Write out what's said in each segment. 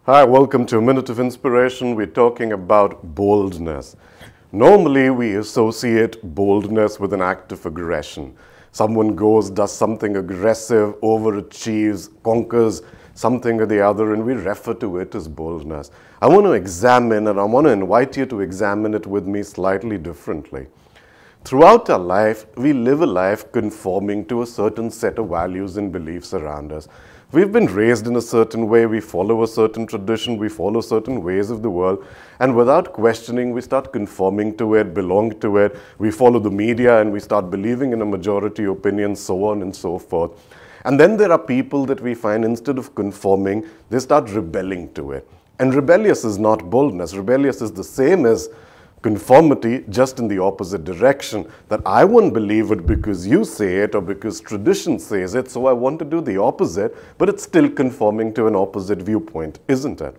Hi, welcome to a Minute of Inspiration. We're talking about boldness. Normally, we associate boldness with an act of aggression. Someone goes, does something aggressive, overachieves, conquers something or the other, and we refer to it as boldness. I want to examine, and I want to invite you to examine it with me slightly differently. Throughout our life, we live a life conforming to a certain set of values and beliefs around us. We've been raised in a certain way, we follow a certain tradition, we follow certain ways of the world, and without questioning, we start conforming to it, belong to it, we follow the media and we start believing in a majority opinion, so on and so forth. And then there are people that we find instead of conforming, they start rebelling to it. And rebellious is not boldness, rebellious is the same as conformity, just in the opposite direction, that I won't believe it because you say it or because tradition says it, so I want to do the opposite, but it's still conforming to an opposite viewpoint, isn't it?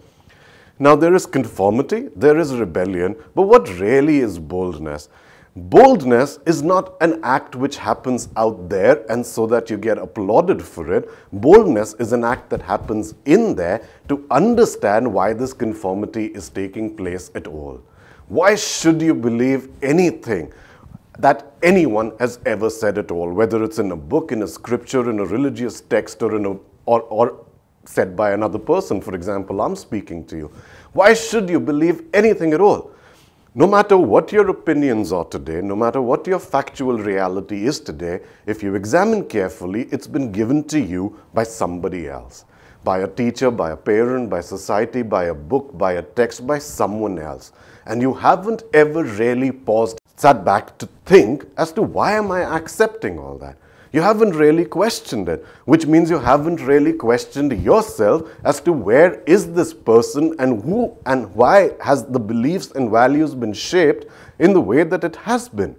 Now, there is conformity, there is rebellion, but what really is boldness? Boldness is not an act which happens out there and so that you get applauded for it. Boldness is an act that happens in there to understand why this conformity is taking place at all. Why should you believe anything that anyone has ever said at all, whether it's in a book, in a scripture, in a religious text, or said by another person? For example, I'm speaking to you. Why should you believe anything at all? No matter what your opinions are today, no matter what your factual reality is today, if you examine carefully, it's been given to you by somebody else. By a teacher, by a parent, by society, by a book, by a text, by someone else. And you haven't ever really paused, sat back to think as to why am I accepting all that? You haven't really questioned it, which means you haven't really questioned yourself as to where is this person and who and why has the beliefs and values been shaped in the way that it has been.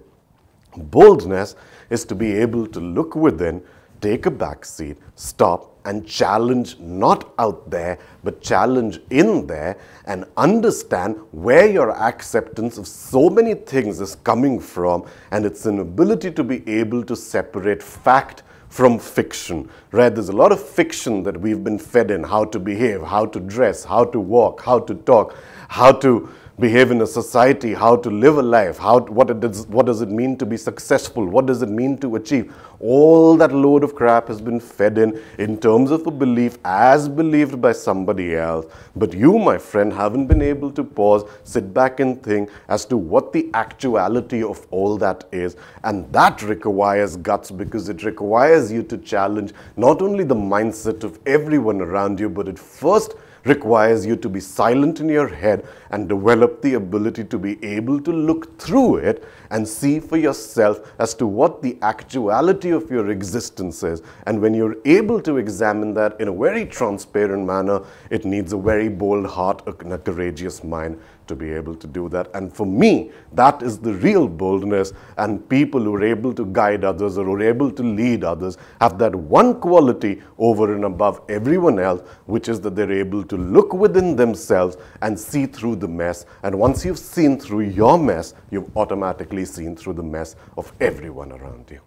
Boldness is to be able to look within, take a back seat, stop and challenge not out there, but challenge in there and understand where your acceptance of so many things is coming from, and it's an ability to be able to separate fact from fiction. Right? There's a lot of fiction that we've been fed in, how to behave, how to dress, how to walk, how to talk, how to behave in a society, how to live a life, what does it mean to be successful, what does it mean to achieve. All that load of crap has been fed in terms of a belief as believed by somebody else. But you, my friend, haven't been able to pause, sit back and think as to what the actuality of all that is. And that requires guts, because it requires you to challenge not only the mindset of everyone around you, but it first requires you to be silent in your head and develop the ability to be able to look through it and see for yourself as to what the actuality of your existence is. And when you're able to examine that in a very transparent manner, it needs a very bold heart and a courageous mind to be able to do that. And for me, that is the real boldness. And people who are able to guide others or who are able to lead others have that one quality over and above everyone else, which is that they're able to look within themselves and see through the mess. And once you've seen through your mess, you've automatically seen through the mess of everyone around you.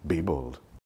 Be bold.